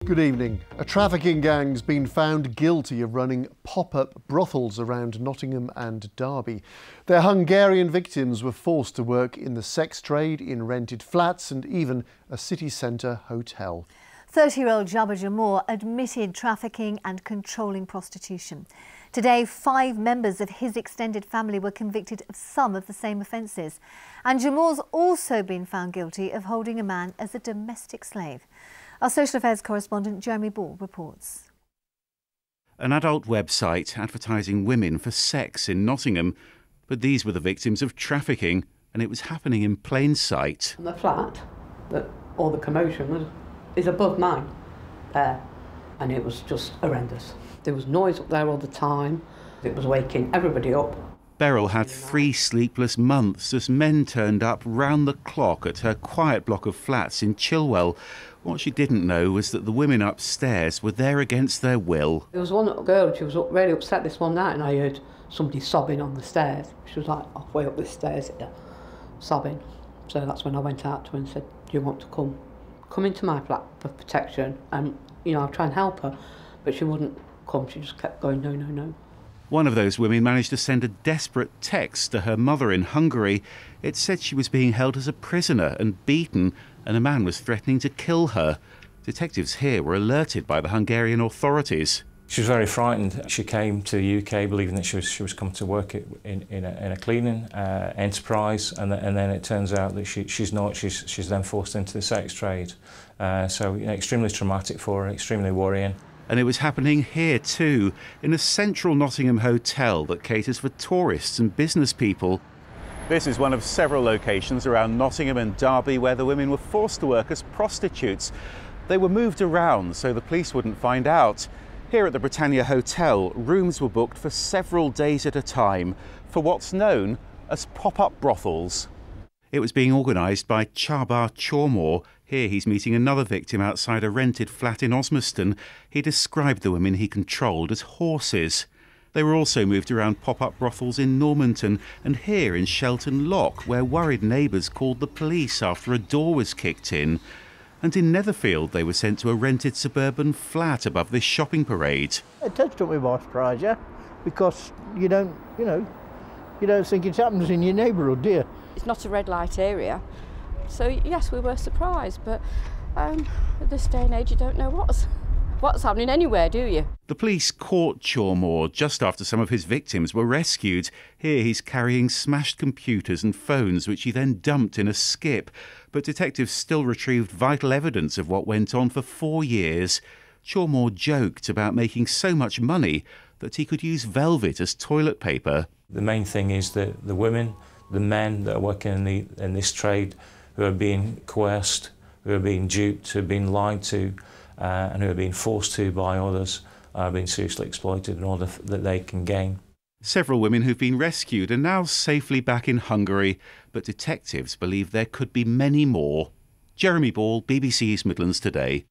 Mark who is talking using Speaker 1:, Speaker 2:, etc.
Speaker 1: Good evening. A trafficking gang's been found guilty of running pop-up brothels around Nottingham and Derby. Their Hungarian victims were forced to work in the sex trade, in rented flats and even a city centre hotel.
Speaker 2: 30-year-old Jabba Jamor admitted trafficking and controlling prostitution. Today, 5 members of his extended family were convicted of some of the same offences. And Jamor's also been found guilty of holding a man as a domestic slave. Our social affairs correspondent Jeremy Ball reports.
Speaker 3: An adult website advertising women for sex in Nottingham, but these were the victims of trafficking, and it was happening in plain sight.
Speaker 4: The flat, all the commotion is above mine there, and it was just horrendous. There was noise up there all the time. It was waking everybody up.
Speaker 3: Beryl had 3 sleepless months as men turned up round the clock at her quiet block of flats in Chilwell. What she didn't know was that the women upstairs were there against their will.
Speaker 4: There was one little girl, she was really upset this one night, and I heard somebody sobbing on the stairs. She was like halfway up the stairs here, sobbing. So that's when I went out to her and said, do you want to come into my flat for protection? And, I'll try and help her. But she wouldn't come, she just kept going, no, no, no.
Speaker 3: One of those women managed to send a desperate text to her mother in Hungary. It said she was being held as a prisoner and beaten, and a man was threatening to kill her. Detectives here were alerted by the Hungarian authorities.
Speaker 5: She was very frightened. She came to the UK believing that she was coming to work in a cleaning enterprise, and then it turns out that she's not. She's then forced into the sex trade. So extremely traumatic for her, extremely worrying.
Speaker 3: And it was happening here too, in a central Nottingham hotel that caters for tourists and business people. This is one of several locations around Nottingham and Derby where the women were forced to work as prostitutes. They were moved around so the police wouldn't find out. Here at the Britannia Hotel, rooms were booked for several days at a time for what's known as pop-up brothels. It was being organised by Jabba Jamor. Here he's meeting another victim outside a rented flat in Osmaston. He described the women he controlled as horses. They were also moved around pop-up brothels in Normanton and here in Shelton Lock, where worried neighbours called the police after a door was kicked in. And in Netherfield they were sent to a rented suburban flat above this shopping parade.
Speaker 6: It took me by surprise, yeah, because you don't think it happens in your neighbourhood, do you?
Speaker 7: It's not a red light area, so yes, we were surprised, but at this day and age you don't know what's happening anywhere, do you?
Speaker 3: The police caught Jamor just after some of his victims were rescued. Here he's carrying smashed computers and phones which he then dumped in a skip. But detectives still retrieved vital evidence of what went on for 4 years. Jamor joked about making so much money that he could use velvet as toilet paper.
Speaker 5: The main thing is that the women, the men that are working in this trade, who are being coerced, who are being duped, who are being lied to, and who are being forced to by others, are being seriously exploited in order that they can gain.
Speaker 3: Several women who've been rescued are now safely back in Hungary, but detectives believe there could be many more. Jeremy Ball, BBC East Midlands Today.